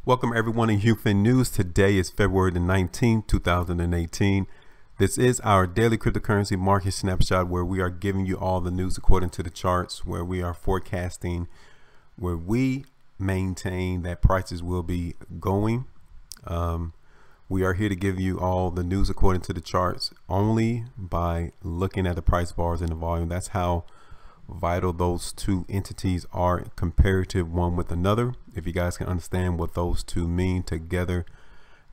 Welcome everyone in HueFin News. Today is February the 19th, 2018. This is our daily cryptocurrency market snapshot where we are giving you all the news according to the charts, where we are forecasting, where we maintain that prices will be going. We are here to give you all the news according to the charts only by looking at the price bars and the volume. That's how vital those two entities are comparative one with another. If you guys can understand what those two mean together,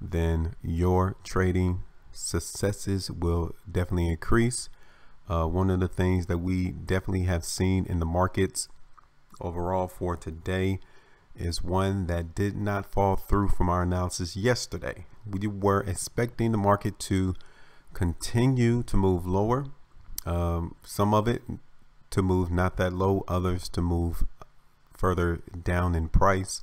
then your trading successes will definitely increase. One of the things that we definitely have seen in the markets overall for today is one that did not fall through from our analysis yesterday. We were expecting the market to continue to move lower, some of it to move not that low, others to move further down in price.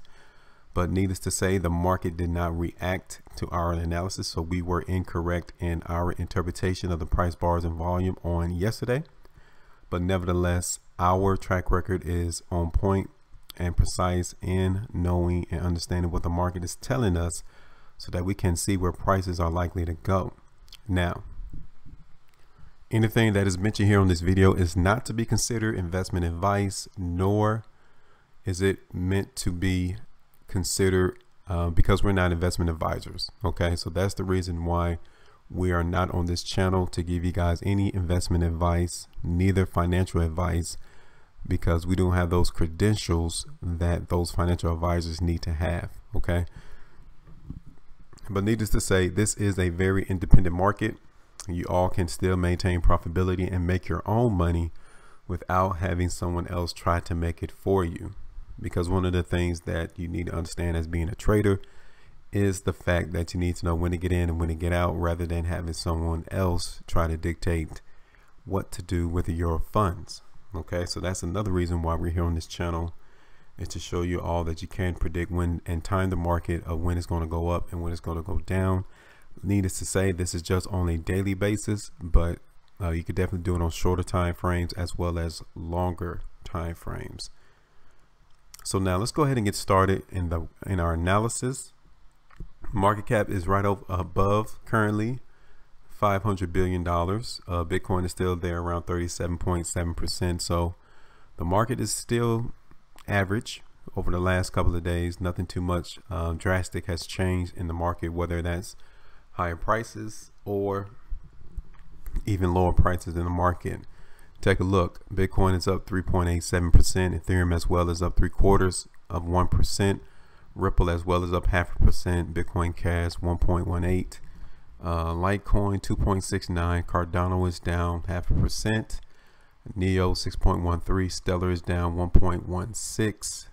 But needless to say, the market did not react to our analysis, so we were incorrect in our interpretation of the price bars and volume on yesterday. But nevertheless, our track record is on point and precise in knowing and understanding what the market is telling us so that we can see where prices are likely to go. Now, anything that is mentioned here on this video is not to be considered investment advice, nor is it meant to be considered because we're not investment advisors. Okay, so that's the reason why we are not on this channel to give you guys any investment advice, neither financial advice, because we don't have those credentials that those financial advisors need to have. Okay, but needless to say, this is a very independent market. You all can still maintain profitability and make your own money without having someone else try to make it for you. Because one of the things that you need to understand as being a trader is the fact that you need to know when to get in and when to get out, rather than having someone else try to dictate what to do with your funds. Okay, so that's another reason why we're here on this channel, is to show you all that you can predict when and time the market of when it's going to go up and when it's going to go down. Needless to say, this is just on a daily basis, but you could definitely do it on shorter time frames as well as longer time frames. So now let's go ahead and get started in our analysis. Market cap is right above currently $500 billion. Bitcoin is still there around 37.7%. So the market is still average over the last couple of days. Nothing too much drastic has changed in the market, whether that's higher prices or even lower prices in the market. Take a look. Bitcoin is up 3.87%. Ethereum as well is up 0.75%. Ripple as well is up 0.5%. Bitcoin Cash 1.18. Litecoin 2.69. Cardano is down 0.5%. Neo 6.13. Stellar is down 1.16.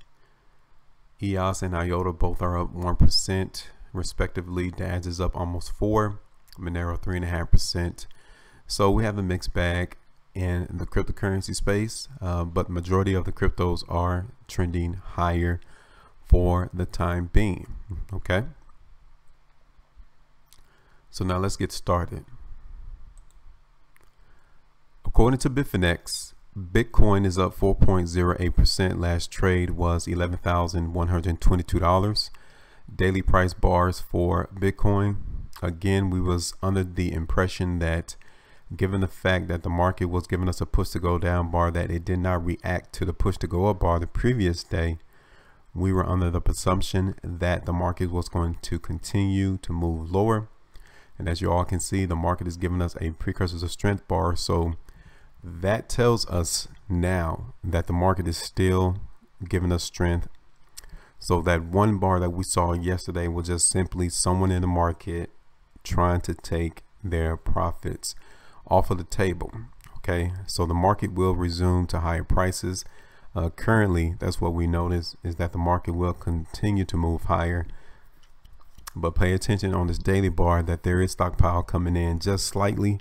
EOS and IOTA both are up 1% respectively. DAX is up almost 4%. Monero 3.5%. So we have a mixed bag in the cryptocurrency space, but majority of the cryptos are trending higher for the time being. Okay, so now let's get started. According to Bitfinex, Bitcoin is up 4.08%. Last trade was $11,122. Daily price bars for Bitcoin, again, we was under the impression that given the fact that the market was giving us a push to go down bar, that it did not react to the push to go up bar the previous day. We were under the presumption that the market was going to continue to move lower, and as you all can see, the market is giving us a precursor to strength bar. So that tells us now that the market is still giving us strength. So that one bar that we saw yesterday was just simply someone in the market trying to take their profits off of the table. Okay, so the market will resume to higher prices. Currently, that's what we notice, is that the market will continue to move higher, but pay attention on this daily bar that there is stockpile coming in just slightly,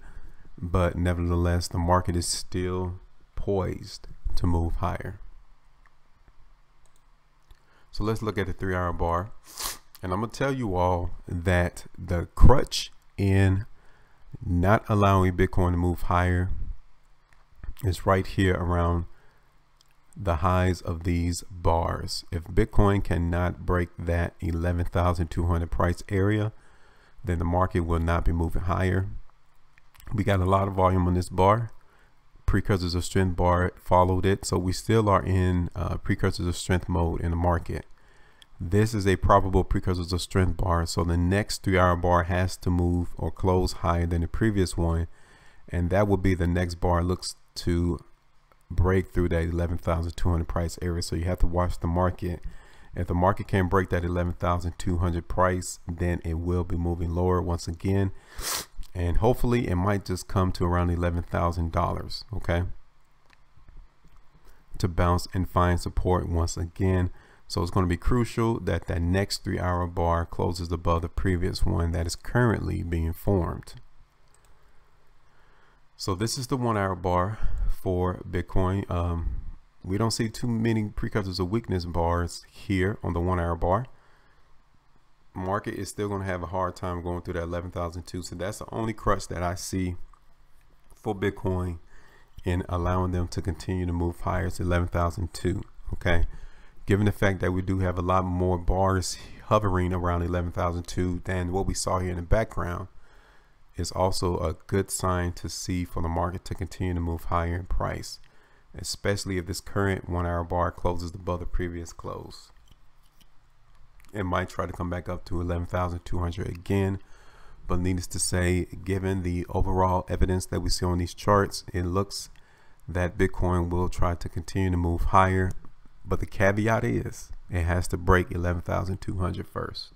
but nevertheless the market is still poised to move higher. So let's look at the 3-hour bar, and I'm gonna tell you all that the crutch in not allowing Bitcoin to move higher is right here around the highs of these bars. If Bitcoin cannot break that 11,200 price area, then the market will not be moving higher. We got a lot of volume on this bar. Precursors of strength bar followed it, so we still are in precursors of strength mode in the market. This is a probable precursors of strength bar, so the next 3-hour bar has to move or close higher than the previous one, and that will be the next bar looks to break through that 11,200 price area. So you have to watch the market. If the market can break that 11,200 price, then it will be moving lower once again, and hopefully it might just come to around $11,000, okay, to bounce and find support once again. So it's going to be crucial that that next 3-hour bar closes above the previous one that is currently being formed. So this is the 1-hour bar for Bitcoin. We don't see too many precursors of weakness bars here on the 1-hour bar. Market is still going to have a hard time going through that 11,002. So that's the only crutch that I see for Bitcoin in allowing them to continue to move higher to 11,002. Okay, given the fact that we do have a lot more bars hovering around 11,002 than what we saw here in the background, is also a good sign to see for the market to continue to move higher in price, especially if this current 1-hour bar closes above the previous close. It might try to come back up to 11,200 again, but needless to say, given the overall evidence that we see on these charts, it looks that Bitcoin will try to continue to move higher, but the caveat is it has to break 11,200 first.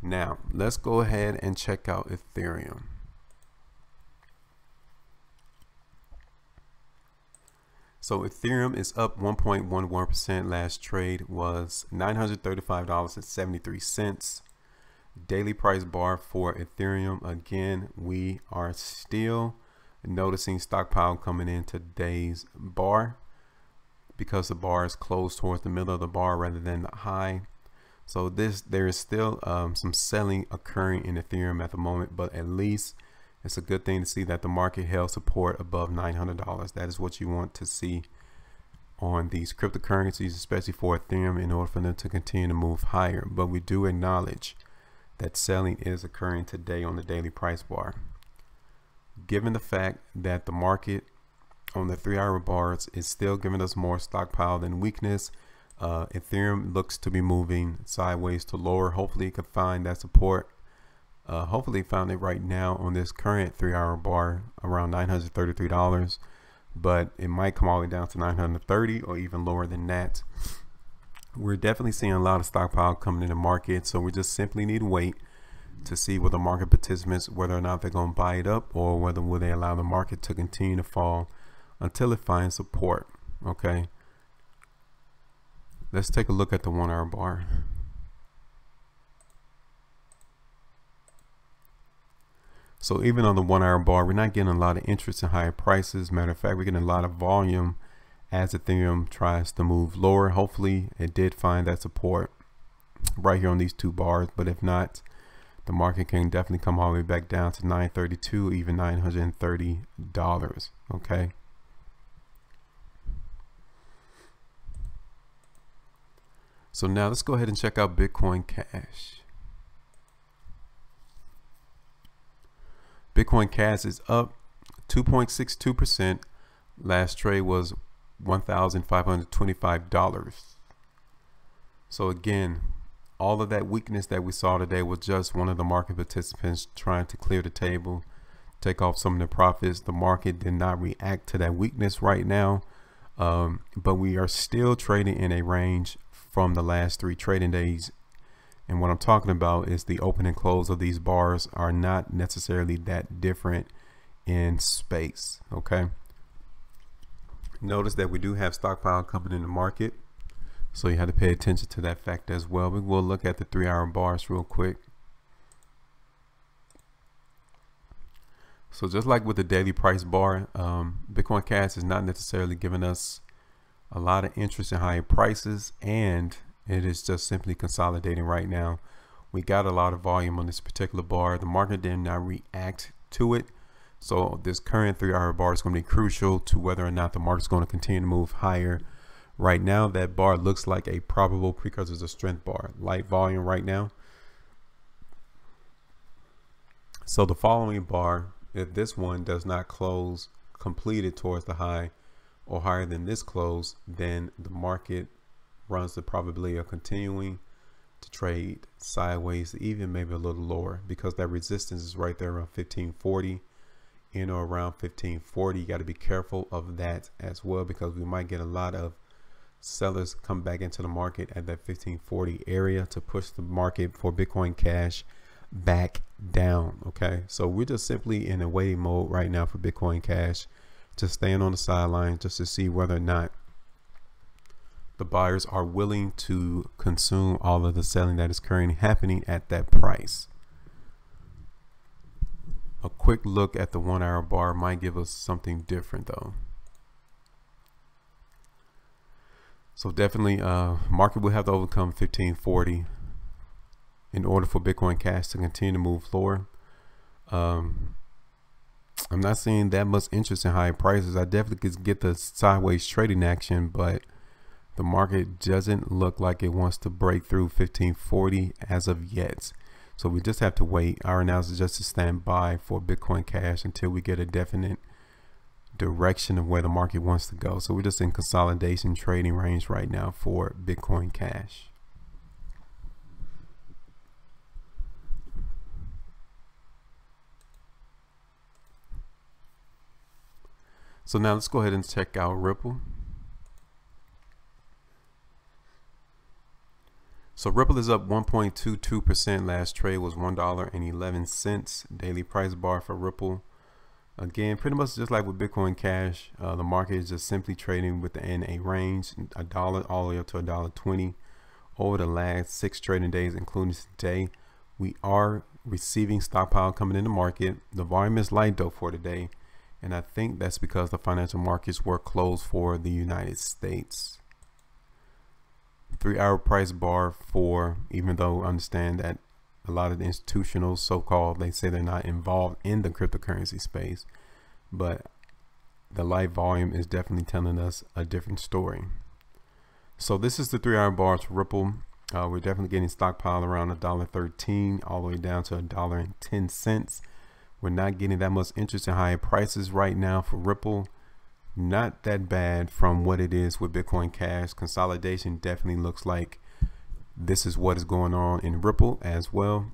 Now let's go ahead and check out Ethereum. So Ethereum is up 1.11%. Last trade was $935.73. Daily price bar for Ethereum. Again, we are still noticing stockpile coming in today's bar because the bar is closed towards the middle of the bar rather than the high. So there is still some selling occurring in Ethereum at the moment, but at least it's a good thing to see that the market held support above $900. That is what you want to see on these cryptocurrencies, especially for Ethereum, in order for them to continue to move higher. But we do acknowledge that selling is occurring today on the daily price bar. Given the fact that the market on the 3-hour bars is still giving us more stockpile than weakness, Ethereum looks to be moving sideways to lower. Hopefully it could find that support. Hopefully found it right now on this current 3-hour bar around $933, but it might come all the way down to 930 or even lower than that. We're definitely seeing a lot of stockpile coming in the market, so we just simply need to wait to see what the market participants, whether or not they're going to buy it up or whether will they allow the market to continue to fall until it finds support. Okay, let's take a look at the 1-hour bar. So even on the 1-hour bar, we're not getting a lot of interest in higher prices. Matter of fact, we're getting a lot of volume as Ethereum tries to move lower. Hopefully it did find that support right here on these 2 bars, but if not, the market can definitely come all the way back down to $932, even $930. Okay, so now let's go ahead and check out Bitcoin Cash. Bitcoin Cash is up 2.62%. Last trade was $1,525. So again, all of that weakness that we saw today was just one of the market participants trying to clear the table, take off some of the profits. The market did not react to that weakness right now, but we are still trading in a range from the last 3 trading days. And what I'm talking about is the open and close of these bars are not necessarily that different in space. Okay, notice that we do have stockpile coming in the market, so you have to pay attention to that fact as well. We will look at the 3-hour bars real quick. So just like with the daily price bar, Bitcoin Cash is not necessarily giving us a lot of interest in higher prices, and it is just simply consolidating right now. We got a lot of volume on this particular bar. The market did not react to it, So this current 3-hour bar is going to be crucial to whether or not the market's going to continue to move higher. Right now, that bar looks like a probable precursor to strength bar, light volume right now. So the following bar, if this one does not close completed towards the high or higher than this close, then the market runs the probability of continuing to trade sideways, even maybe a little lower, because that resistance is right there around 1540 in or around 1540. You got to be careful of that as well, because we might get a lot of sellers come back into the market at that 1540 area to push the market for Bitcoin Cash back down. Okay, so we're just simply in a waiting mode right now for Bitcoin Cash, just staying on the sideline just to see whether or not the buyers are willing to consume all of the selling that is currently happening at that price. A quick look at the 1-hour bar might give us something different though. So definitely market will have to overcome 1540 in order for Bitcoin Cash to continue to move lower. I'm not seeing that much interest in high prices. I definitely could get the sideways trading action, but the market doesn't look like it wants to break through 1540 as of yet. So we just have to wait. Our analysis is just to stand by for Bitcoin Cash until we get a definite direction of where the market wants to go. So we're just in consolidation trading range right now for Bitcoin Cash. So now let's go ahead and check out Ripple. So Ripple is up 1.22%. Last trade was $1.11. Daily price bar for Ripple. Again, pretty much just like with Bitcoin Cash, the market is just simply trading within a range, $1 all the way up to $1.20 over the last 6 trading days, including today. We are receiving stockpile coming in the market. The volume is light though for today, and I think that's because the financial markets were closed for the United States. 3-hour price bar for, even though I understand that a lot of the institutional so-called, they say they're not involved in the cryptocurrency space, but the light volume is definitely telling us a different story. So this is the 3-hour bar to Ripple. We're definitely getting stockpile around $1.13 all the way down to $1.10. We're not getting that much interest in higher prices right now for Ripple. Not that bad from what it is with Bitcoin Cash. Consolidation definitely looks like this is what is going on in Ripple as well.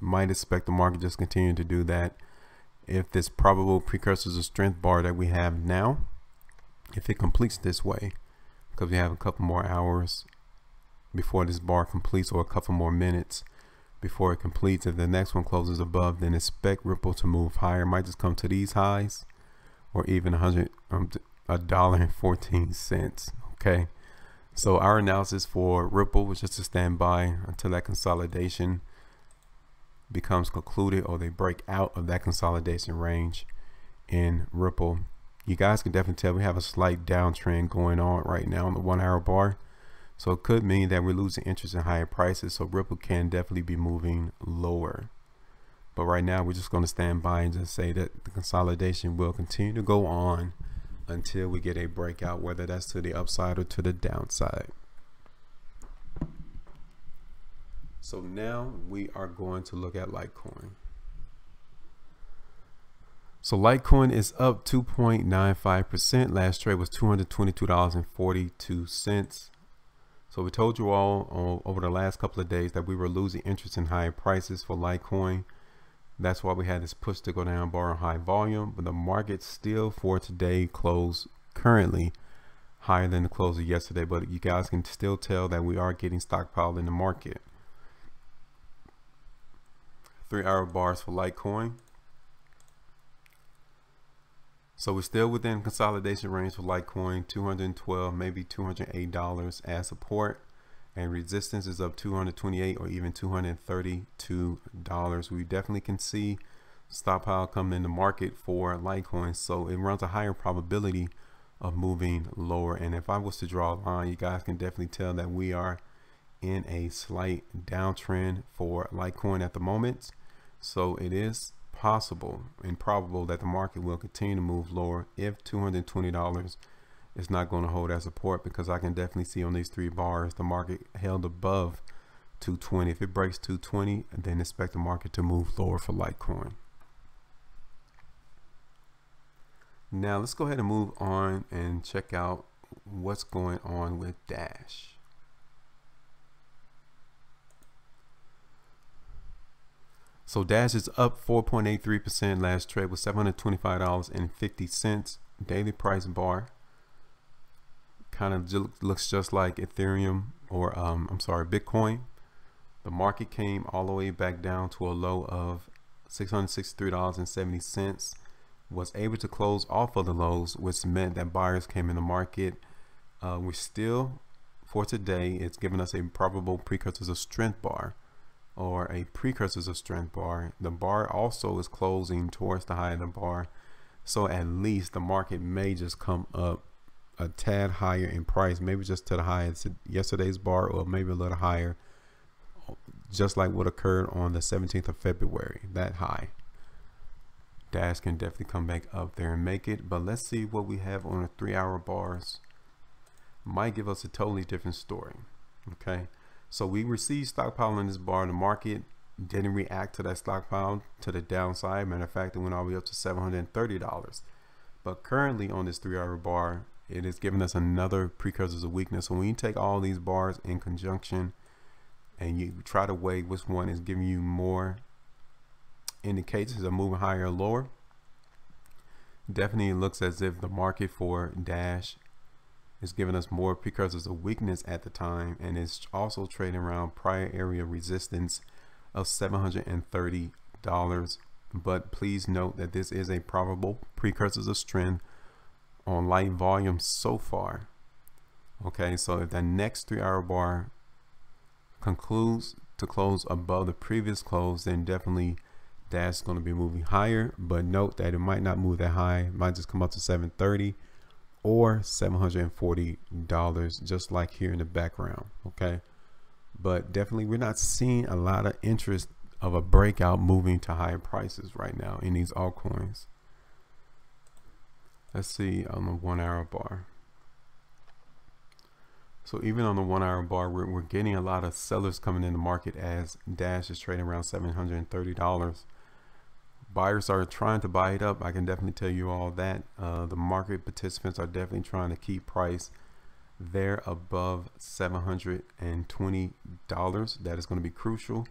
Might expect the market just continue to do that. If this probable precursors of strength bar that we have now, if it completes this way, because we have a couple more hours before this bar completes, or a couple more minutes before it completes, if the next one closes above, then expect Ripple to move higher. Might just come to these highs, or even $1.14. Okay, so our analysis for Ripple was just to stand by until that consolidation becomes concluded, or they break out of that consolidation range in Ripple. You guys can definitely tell we have a slight downtrend going on right now on the 1-hour bar, so it could mean that we're losing interest in higher prices, so Ripple can definitely be moving lower. But right now we're just going to stand by and just say that the consolidation will continue to go on until we get a breakout, whether that's to the upside or to the downside. So now we are going to look at Litecoin. So Litecoin is up 2.95%. Last trade was $222.42. So we told you all over the last couple of days that we were losing interest in higher prices for Litecoin. That's why we had this push to go down bar on high volume, but the market still for today closed currently higher than the close of yesterday. But you guys can still tell that we are getting stockpiled in the market. 3-hour bars for Litecoin. So we're still within consolidation range for Litecoin, $212, maybe $208 as support, and resistance is up $228 or even $232. We definitely can see stockpile coming in the market for Litecoin, so it runs a higher probability of moving lower. And if I was to draw a line, you guys can definitely tell that we are in a slight downtrend for Litecoin at the moment. So it is possible and probable that the market will continue to move lower if $220 is not going to hold as support, because I can definitely see on these 3 bars the market held above 220. If it breaks 220, then expect the market to move lower for Litecoin. Now let's go ahead and move on and check out what's going on with Dash. So Dash is up 4.83%. Last trade was $725.50. Daily price bar kind of looks just like Ethereum or Bitcoin. The market came all the way back down to a low of $663.70. Was able to close off of the lows, which meant that buyers came in the market. We're still, for today, it's giving us a probable precursors of strength bar, or a precursors of strength bar. The bar also is closing towards the high of the bar, so at least the market may just come up a tad higher in price, maybe just to the high of yesterday's bar, or maybe a little higher, just like what occurred on the 17th of February, that high. Dash can definitely come back up there and make it, but let's see what we have on the 3-hour bars. Might give us a totally different story. Okay, so we received stockpile in this bar. The market didn't react to that stockpile to the downside. Matter of fact, it went all the way up to $730. But currently on this 3-hour bar, it is giving us another precursors of weakness. So when you take all these bars in conjunction and you try to weigh which one is giving you more indicators of moving higher or lower, definitely it looks as if the market for Dash is giving us more precursors of weakness at the time, and it's also trading around prior area resistance of $730. But please note that this is a probable precursors of strength on light volume so far. Okay, so if the next 3-hour bar concludes to close above the previous close, then definitely Dash is going to be moving higher. But note that it might not move that high. It might just come up to $730 or $740, just like here in the background. Okay, but definitely we're not seeing a lot of interest of a breakout moving to higher prices right now in these altcoins. Let's see on the 1-hour bar. So even on the 1-hour bar, we're getting a lot of sellers coming in the market as Dash is trading around $730. Buyers are trying to buy it up. I can definitely tell you all that. The market participants are definitely trying to keep price there above $720. That is going to be crucial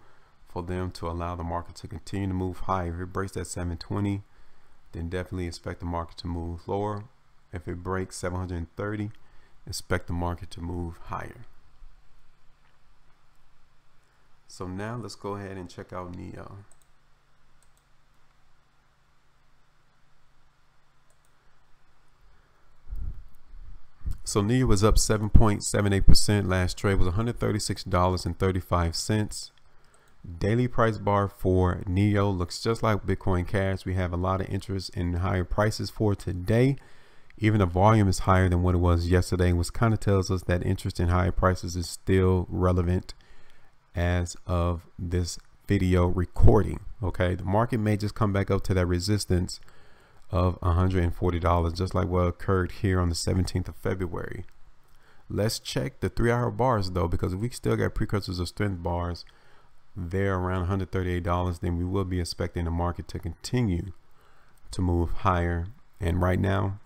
for them to allow the market to continue to move higher. If it breaks that 720, then definitely expect the market to move lower. If it breaks 730, expect the market to move higher. So now let's go ahead and check out Neo. So Neo was up 7.78%. Last trade was $136.35. Daily price bar for Neo looks just like Bitcoin Cash. We have a lot of interest in higher prices for today. Even the volume is higher than what it was yesterday, which kind of tells us that interest in higher prices is still relevant as of this video recording. Okay, the market may just come back up to that resistance of $140, just like what occurred here on the 17th of February. Let's check the 3-hour bars though, because if we still got precursors of strength bars there around $138, then we will be expecting the market to continue to move higher. And right now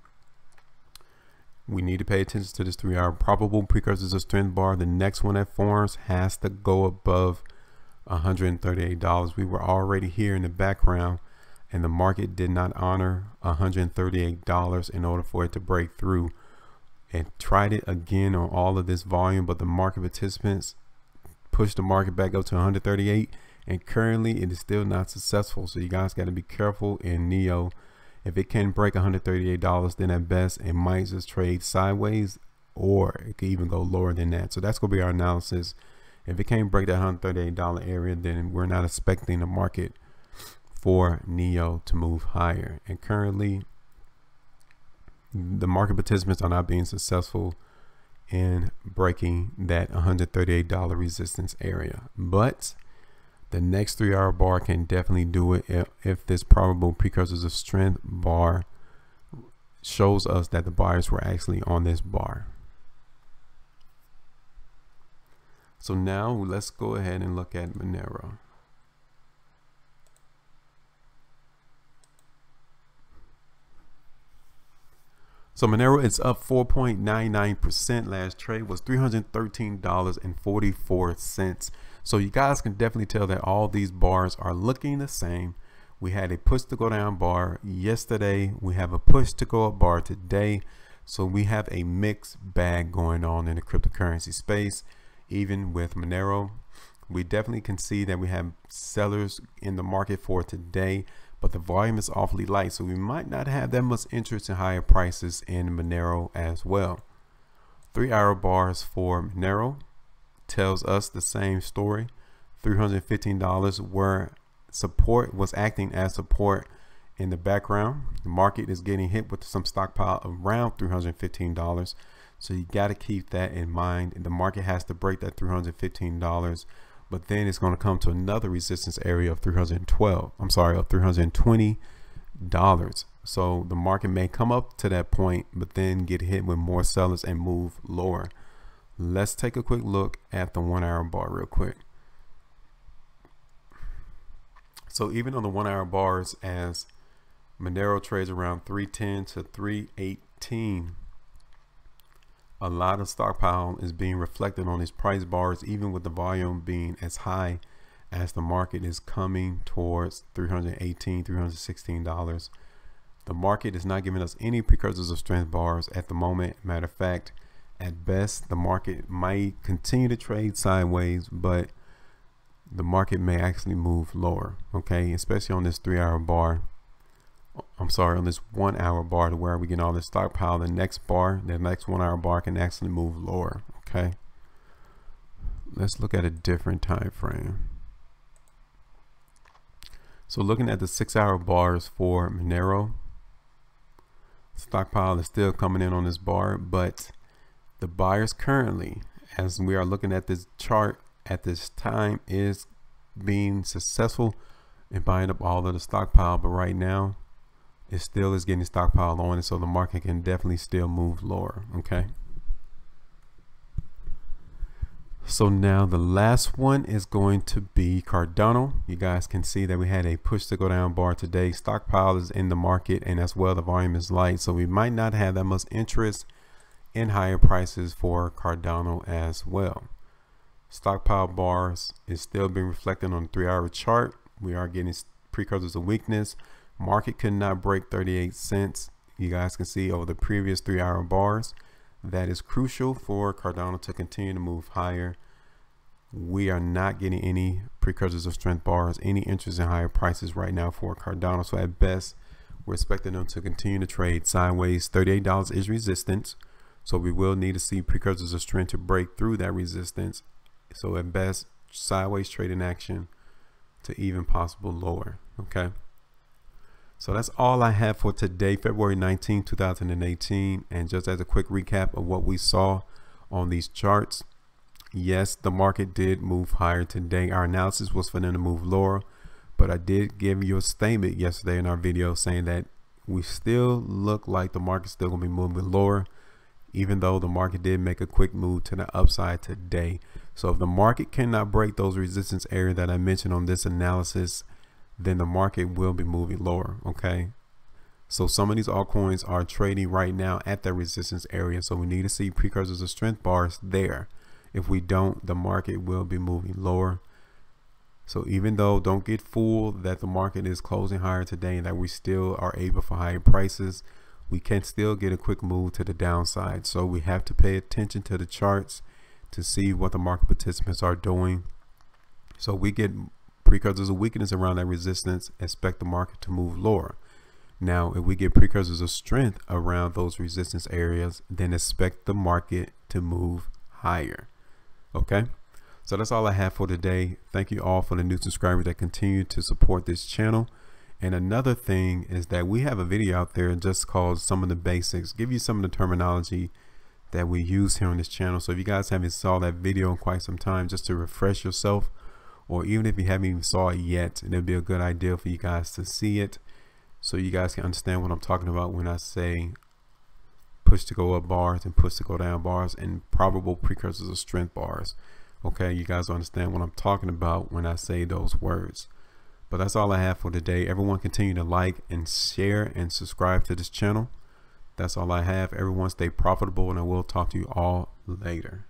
we need to pay attention to this 3-hour probable precursors of strength bar. The next one that forms has to go above $138. We were already here in the background, and the market did not honor $138 in order for it to break through. And tried it again on all of this volume, but the market participants pushed the market back up to 138, and currently it is still not successful. So you guys got to be careful in Neo. If it can break $138, then at best it might just trade sideways, or it could even go lower than that. So that's going to be our analysis. If it can't break that $138 area, then we're not expecting the market for Neo to move higher. And currently the market participants are not being successful in breaking that $138 resistance area. But The next 3 hour bar can definitely do it if this probable precursors of strength bar shows us that the buyers were actually on this bar. So now let's go ahead and look at Monero. So Monero is up 4.99%. Last trade was $313.44. So you guys can definitely tell that all these bars are looking the same. We had a push to go down bar yesterday. We have a push to go up bar today. So we have a mixed bag going on in the cryptocurrency space. Even with Monero, we definitely can see that we have sellers in the market for today, but the volume is awfully light, so we might not have that much interest in higher prices in Monero as well. 3 hour bars for Monero tells us the same story. $315 where support was acting as support in the background. The market is getting hit with some stockpile around $315. So you got to keep that in mind. The market has to break that $315, but then it's going to come to another resistance area of $320. So the market may come up to that point, but then get hit with more sellers and move lower. Let's take a quick look at the 1 hour bar real quick. So even on the 1 hour bars, as Monero trades around 310 to 318, a lot of stockpile is being reflected on these price bars, even with the volume being as high as the market is coming towards $318, $316. The market is not giving us any precursors of strength bars at the moment. Matter of fact, at best, the market might continue to trade sideways, but the market may actually move lower, okay? Especially on this 3 hour bar. On this 1 hour bar, to where we get all this stockpile. The next 1 hour bar can actually move lower. Okay, let's look at a different time frame. So looking at the 6 hour bars for Monero, stockpile is still coming in on this bar, but the buyers currently, as we are looking at this chart at this time, is being successful in buying up all of the stockpile. But right now, it still is getting stockpiled on it, so the market can definitely still move lower. Okay, so now the last one is going to be Cardano. You guys can see that we had a push to go down bar today. Stockpile is in the market, and as well the volume is light, so we might not have that much interest in higher prices for Cardano as well. Stockpile bars is still being reflected on the 3 hour chart. We are getting precursors of weakness. Market could not break 38 cents. You guys can see over the previous 3 hour bars. That is crucial for Cardano to continue to move higher. We are not getting any precursors of strength bars, any interest in higher prices right now for Cardano. So at best, we're expecting them to continue to trade sideways. $38 is resistance. So we will need to see precursors of strength to break through that resistance. So at best, sideways trading action to even possible lower. Okay. So that's all I have for today, February 19, 2018. And just as a quick recap of what we saw on these charts, yes, the market did move higher today. Our analysis was for them to move lower, but I did give you a statement yesterday in our video saying that we still look like the market's still going to be moving lower, even though the market did make a quick move to the upside today. So if the market cannot break those resistance areas that I mentioned on this analysis, then the market will be moving lower. Okay, so some of these altcoins are trading right now at that resistance area, so we need to see precursors of strength bars there. If we don't, the market will be moving lower. So even though, don't get fooled that the market is closing higher today and that we still are able for higher prices, we can still get a quick move to the downside. So we have to pay attention to the charts to see what the market participants are doing. So we get precursors of weakness around that resistance, expect the market to move lower. Now, if we get precursors of strength around those resistance areas, then expect the market to move higher. Okay, so that's all I have for today. Thank you all for the new subscribers that continue to support this channel. And another thing is that we have a video out there just called Some of the Basics, give you some of the terminology that we use here on this channel. So if you guys haven't saw that video in quite some time, just to refresh yourself or even if you haven't even saw it yet, it'll be a good idea for you guys to see it so you guys can understand what I'm talking about when I say push to go up bars and push to go down bars and probable precursors of strength bars. Okay, you guys understand what I'm talking about when I say those words. But that's all I have for today. Everyone continue to like and share and subscribe to this channel. That's all I have. Everyone stay profitable, and I will talk to you all later.